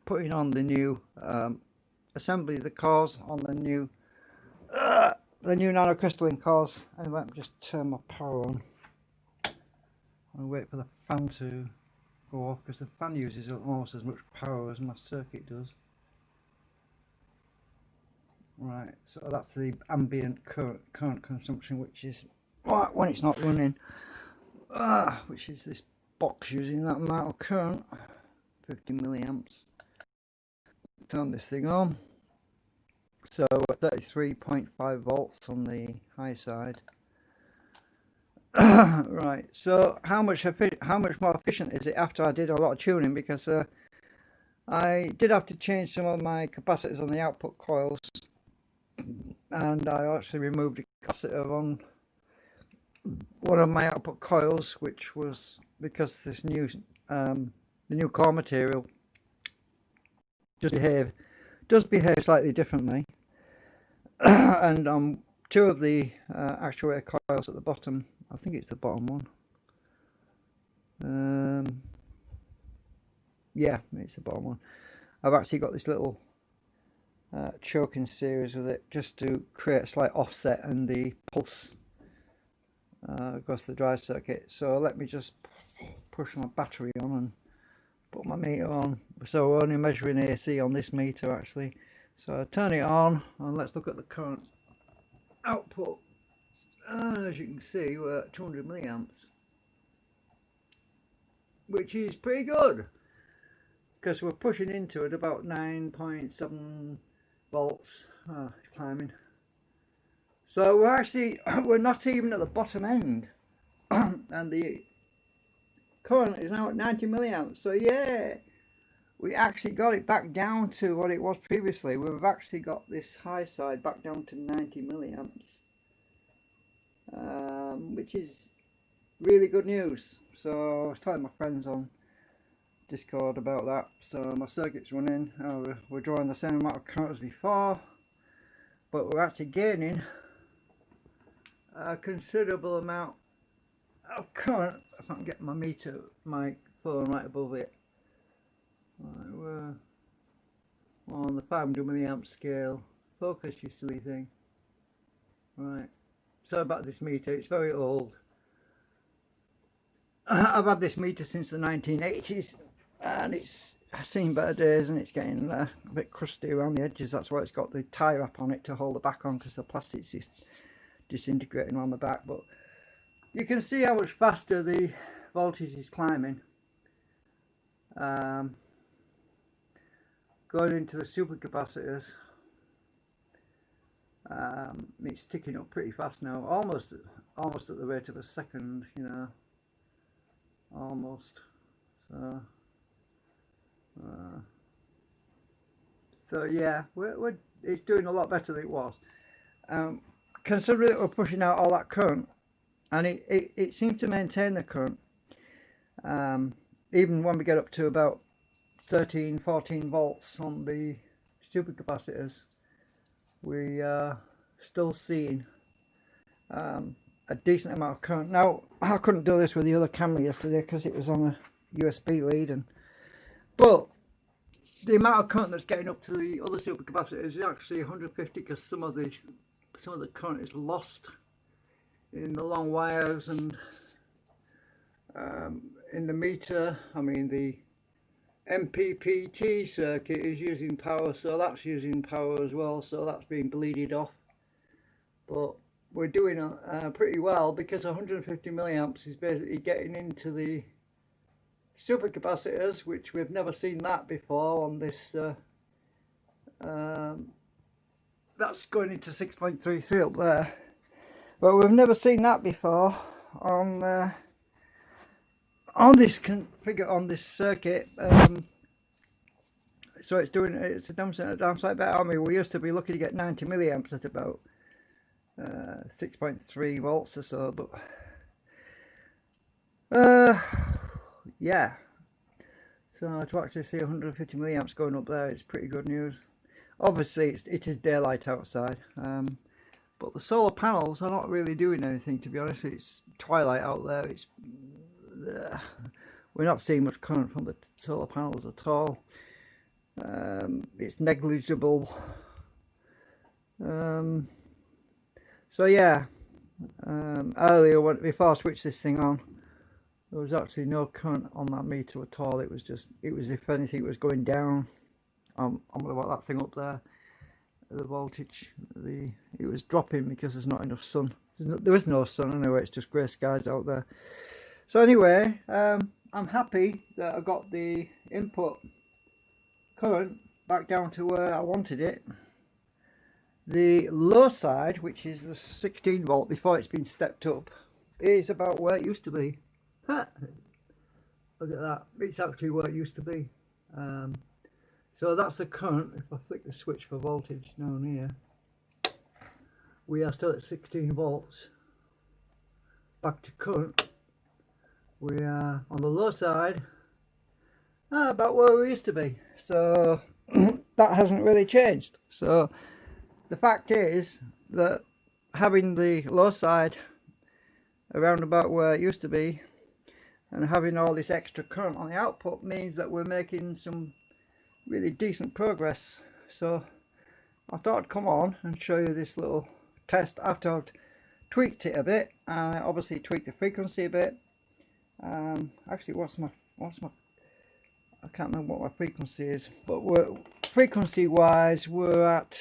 putting on the new assembly, the cores on the new Nano Crystalline cores. And let me just turn my power on. I'll wait for the fan to go off, because the fan uses almost as much power as my circuit does. Right, so that's the ambient current consumption, which is when it's not running, which is this box using that amount of current, 50 milliamps. Turn this thing on. So 33.5 volts on the high side. Right, so how much more efficient is it after I did a lot of tuning, because I did have to change some of my capacitors on the output coils, and I actually removed a capacitor on one of my output coils, which was because this new the new core material does behave slightly differently. And two of the actuator coils at the bottom, I think it's the bottom one. Yeah, it's the bottom one. I've actually got this little choking series with it, just to create a slight offset in the pulse across the drive circuit. So let me just push my battery on and put my meter on. So we're only measuring AC on this meter actually. So I turn it on and let's look at the current output. As you can see, we're at 200 milliamps, which is pretty good, because we're pushing into it about 9.7 volts. It's climbing. So we're not even at the bottom end, and the current is now at 90 milliamps. So yeah, we actually got it back down to what it was previously. We've actually got this high side back down to 90 milliamps, which is really good news. So I was telling my friends on Discord about that. So my circuit's running. We're drawing the same amount of current as before, but we're actually gaining a considerable amount of current. If I can get my phone right above it. Right, we're on the 500 milliamp scale. Focus, you silly thing. Right, so about this meter, it's very old. I've had this meter since the 1980s, and it's seen better days, and it's getting a bit crusty around the edges. That's why it's got the tie wrap on it to hold the back on, because the plastic's is disintegrating around the back. But you can see how much faster the voltage is climbing. Going into the supercapacitors, it's ticking up pretty fast now, almost at the rate of a second, you know, almost. So yeah, it's doing a lot better than it was. Considering that we're pushing out all that current, and it seems to maintain the current, even when we get up to about 13-14 volts on the supercapacitors, we are still seeing a decent amount of current. Now, I couldn't do this with the other camera yesterday because it was on a USB lead, but the amount of current that's getting up to the other supercapacitors is actually 150, because some of the current is lost in the long wires, and in the meter, I mean the MPPT circuit is using power, so that's using power as well, so that's being bleeded off. But we're doing pretty well, because 150 milliamps is basically getting into the supercapacitors, which we've never seen that before on this. That's going into 6.33 up there, but we've never seen that before on this configure on this circuit. So it's a downside bet. I mean, we used to be lucky to get 90 milliamps at about 6.3 volts or so, but yeah, so to actually see 150 milliamps going up there is pretty good news. Obviously it is daylight outside, but the solar panels are not really doing anything, to be honest. It's twilight out there. We're not seeing much current from the solar panels at all. It's negligible. So yeah, earlier before I switched this thing on, there was actually no current on that meter at all. It was if anything, it was going down. I'm gonna put that thing up there. The voltage, it was dropping because there's not enough sun. There is no sun anyway. It's just grey skies out there. So anyway, I'm happy that I got the input current back down to where I wanted it. The low side, which is the 16 volt before it's been stepped up, is about where it used to be. Look at that, it's actually where it used to be. So that's the current. If I flick the switch for voltage down here, we are still at 16 volts. Back to current, we are on the low side, about where we used to be. So that hasn't really changed. So the fact is that having the low side around about where it used to be and having all this extra current on the output means that we're making some really decent progress. So I thought I'd come on and show you this little test after I've tweaked it a bit. Obviously tweaked the frequency a bit. Actually, what's my I can't remember what my frequency is, but frequency wise we're at,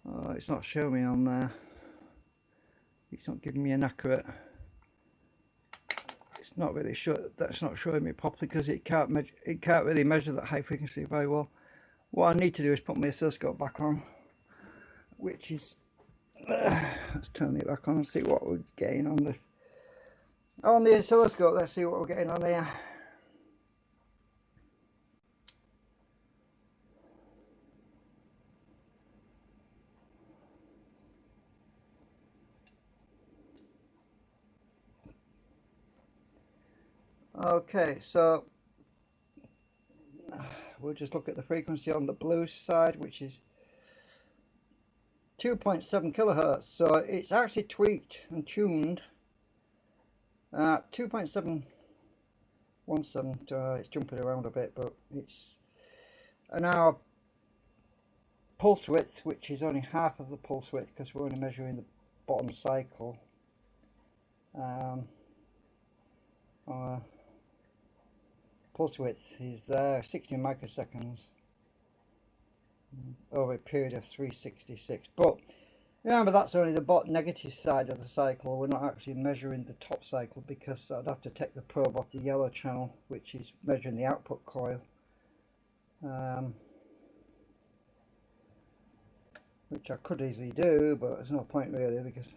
oh, it's not showing me on there. It's not giving me an accurate. It's not really sure. That's not showing me properly because it can't really measure that high frequency very well. What I need to do is put my oscilloscope back on, which is let's turn it back on and see what we're getting on the oscilloscope. Let's see what we're getting on here. Okay, so we'll just look at the frequency on the blue side, which is 2.7 kilohertz. So it's actually tweaked and tuned at 2.717. It's jumping around a bit, but it's an hour pulse width, which is only half of the pulse width because we're only measuring the bottom cycle. Pulse width is there, 60 microseconds over a period of 366. But remember, that's only the negative side of the cycle. We're not actually measuring the top cycle because I'd have to take the probe off the yellow channel, which is measuring the output coil, which I could easily do, but there's no point really, because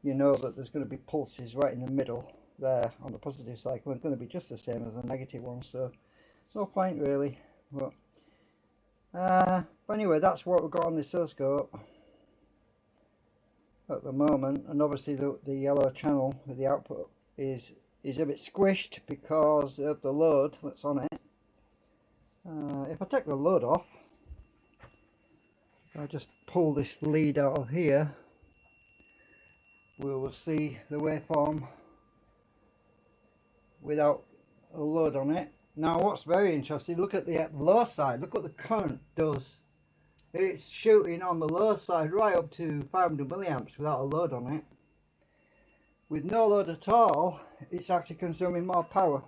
you know that there's going to be pulses right in the middle there on the positive cycle. It's going to be just the same as the negative one, so there's no point really. But anyway, that's what we've got on the oscilloscope at the moment. And obviously the yellow channel with the output is a bit squished because of the load that's on it. If I take the load off, I just pull this lead out of here, we will see the waveform without a load on it. Now what's very interesting, look at the low side, look what the current does. It's shooting on the low side right up to 500 milliamps without a load on it. With no load at all, it's actually consuming more power.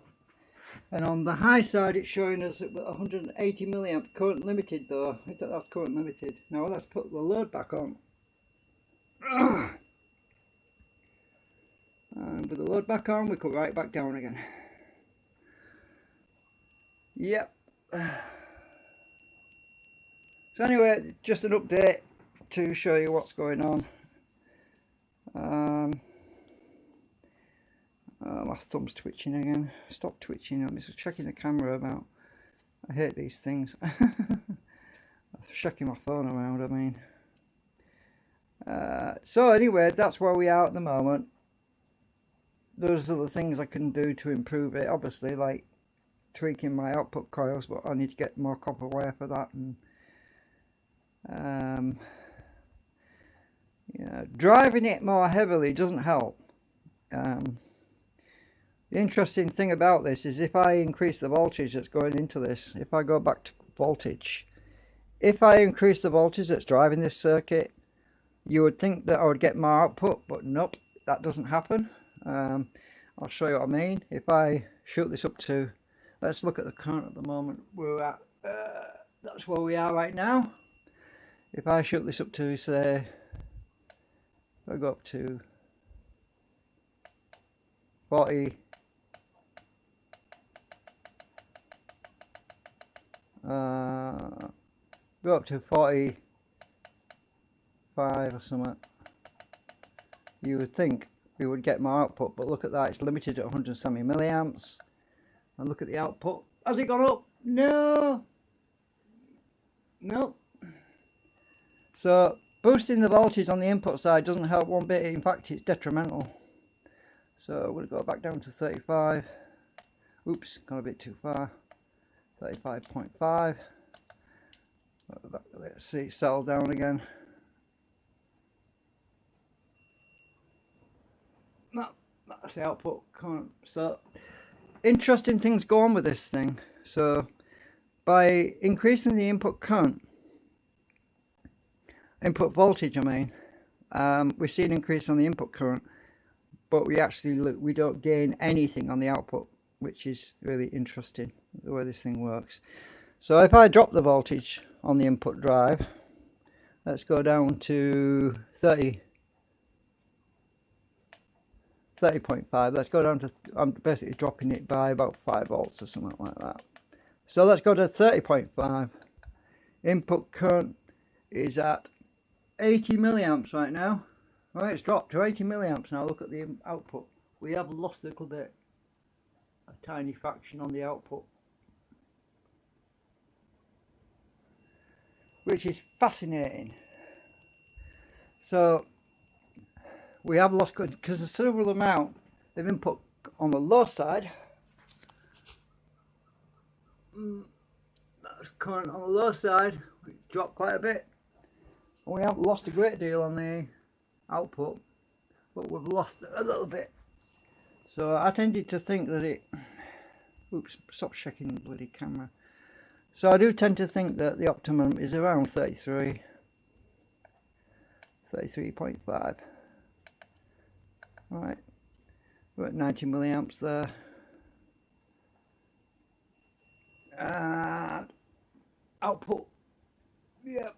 And on the high side it's showing us 180 milliamp current limited though. That's current limited. Now let's put the load back on. And with the load back on, we come right back down again. Yep. So anyway, just an update to show you what's going on. My thumb's twitching again. Stop twitching. I'm just checking the camera about. I hate these things. I'm checking my phone around, I mean. So anyway, that's where we are at the moment. There's other things I can do to improve it, obviously, like tweaking my output coils, but I need to get more copper wire for that. And yeah, driving it more heavily doesn't help. The interesting thing about this is if I increase the voltage that's going into this, if I go back to voltage, if I increase the voltage that's driving this circuit, you would think that I would get more output, but nope, that doesn't happen. I'll show you what I mean. If I shoot this up to, let's look at the current at the moment we're at, that's where we are right now. If I shoot this up to, say, if I go up to 40, go up to 45 or something, you would think we would get more output, but look at that, it's limited at 170 milliamps. And look at the output. Has it gone up? No. Nope. So boosting the voltage on the input side doesn't help one bit. In fact, it's detrimental. So we'll go back down to 35. Oops, gone a bit too far. 35.5. Let's see, settle down again. That's the output current. So interesting things go on with this thing. So by increasing the input current, input voltage I mean, we see an increase on the input current, but we don't gain anything on the output, which is really interesting the way this thing works. So if I drop the voltage on the input drive, let's go down to 30.5. Let's go down to, I'm basically dropping it by about 5 volts or something like that. So let's go to 30.5. Input current is at 80 milliamps right now. Right, it's dropped to 80 milliamps now. Look at the output. We have lost a little bit, a tiny fraction on the output, which is fascinating. So we have lost good because the considerable amount of input on the low side. That's current on the low side, which dropped quite a bit. And we haven't lost a great deal on the output, but we've lost a little bit. So I tended to think that it, oops, stop shaking the bloody camera. So I do tend to think that the optimum is around 33.5. Right, we're at 90 milliamps there. And output, yep.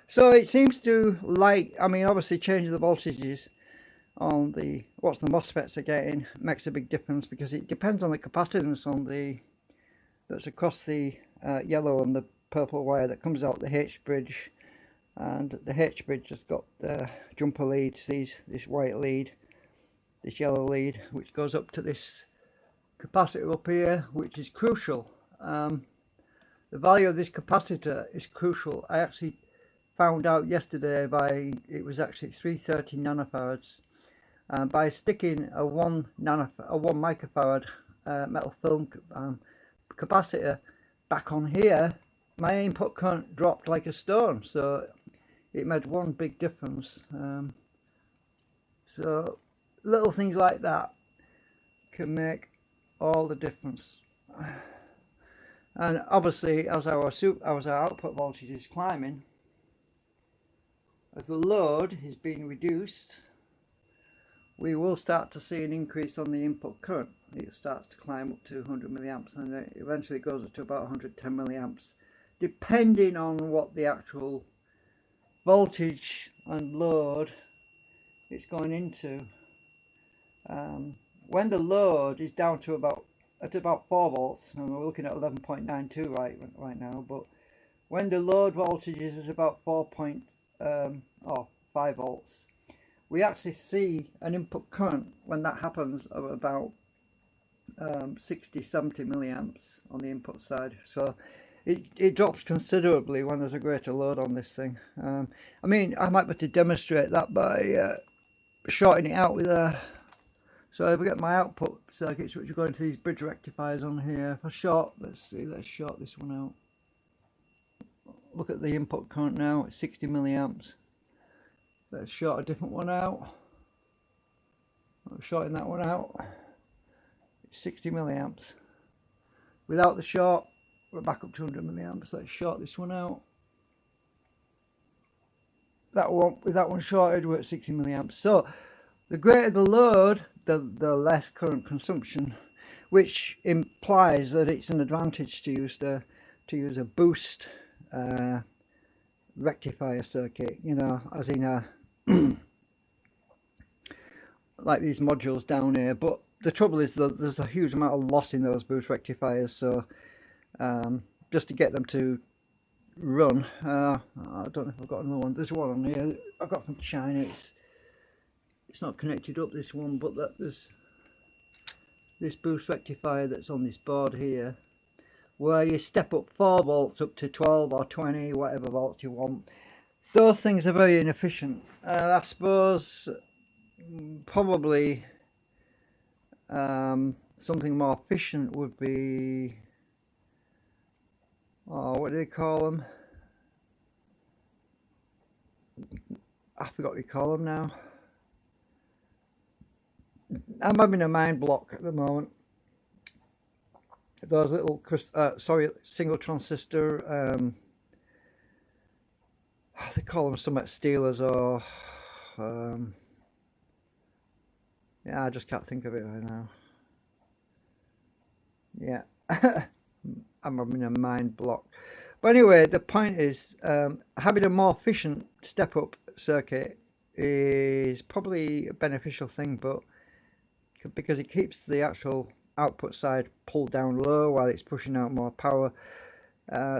So it seems to, like, I mean, obviously changing the voltages on the, what the MOSFETs are getting makes a big difference, because it depends on the capacitance on the, that's across the yellow and the purple wire that comes out the H bridge. And the H bridge has got the jumper leads, this white lead, this yellow lead, which goes up to this capacitor up here, which is crucial. The value of this capacitor is crucial. I actually found out yesterday it was actually 330 nanofarads. By sticking a 1 microfarad metal film capacitor back on here, my input current dropped like a stone. So it made one big difference. So little things like that can make all the difference. And obviously, as our output voltage is climbing, as the load is being reduced, we will start to see an increase on the input current. It starts to climb up to 100 milliamps, and then eventually it goes up to about 110 milliamps, depending on what the actual voltage and load it's going into. When the load is down to about 4 volts, and we're looking at 11.92 right now, but when the load voltage is at about 5 volts, we actually see an input current when that happens of about 60-70 milliamps on the input side. So it drops considerably when there's a greater load on this thing. I mean, I might be able to demonstrate that by shorting it out with a. So if I get my output circuits, which are going to these bridge rectifiers on here, if I short, let's short this one out. Look at the input current now, it's 60 milliamps. Let's short a different one out. I'm shorting that one out. 60 milliamps. Without the short, we're back up to 100 milliamps. Let's short this one out. That one, with that one shorted, we're at 60 milliamps. So the greater the load, the less current consumption, which implies that it's an advantage to use a boost rectifier circuit. You know, as in a like these modules down here. But the trouble is that there's a huge amount of loss in those boost rectifiers. So just to get them to run, I don't know if I've got another one. There's one on here I got from China. It's not connected up, this one, but there's this boost rectifier that's on this board here, where you step up 4 volts up to 12 or 20, whatever volts you want. Those things are very inefficient. I suppose probably something more efficient would be, oh, what do they call them? I forgot what you call them now. I'm having a mind block at the moment. Those little single transistor, they call them something stealers, or yeah, I just can't think of it right now. Yeah. I'm having a mind block. But anyway, the point is, having a more efficient step-up circuit is probably a beneficial thing, but because it keeps the actual output side pulled down low while it's pushing out more power,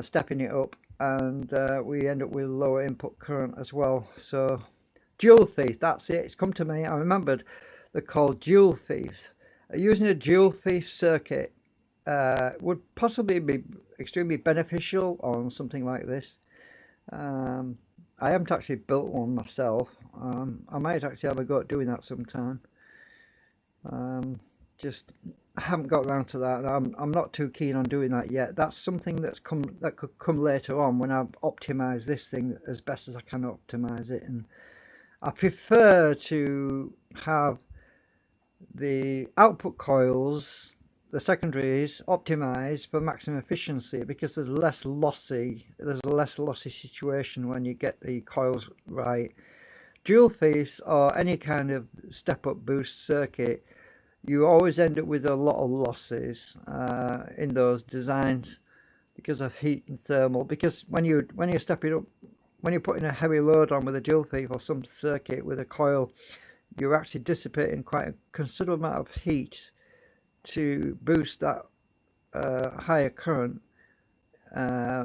stepping it up, and we end up with lower input current as well. So dual thief, that's it, it's come to me. I remembered they're called dual thieves. Using a dual thief circuit would possibly be extremely beneficial on something like this. I haven't actually built one myself. I might actually have a go at doing that sometime. Just haven't got around to that. I'm not too keen on doing that yet. That's something that could come later on when I've optimized this thing as best as I can optimize it. And I prefer to have the output coils, the secondaries, optimized for maximum efficiency, because there's a less lossy situation when you get the coils right. Dual thieves or any kind of step-up boost circuit, you always end up with a lot of losses in those designs because of heat and thermal. Because when you're stepping up, when you're putting a heavy load on with a dual thief or some circuit with a coil, you're actually dissipating quite a considerable amount of heat to boost that higher current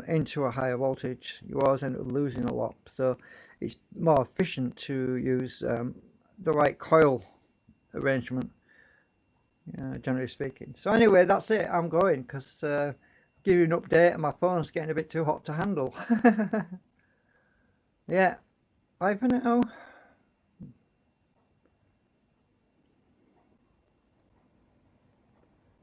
into a higher voltage. You always end up losing a lot. So it's more efficient to use the right coil arrangement, generally speaking. So anyway, that's it. I'm going, because give you an update, and my phone's getting a bit too hot to handle. Yeah, bye for now.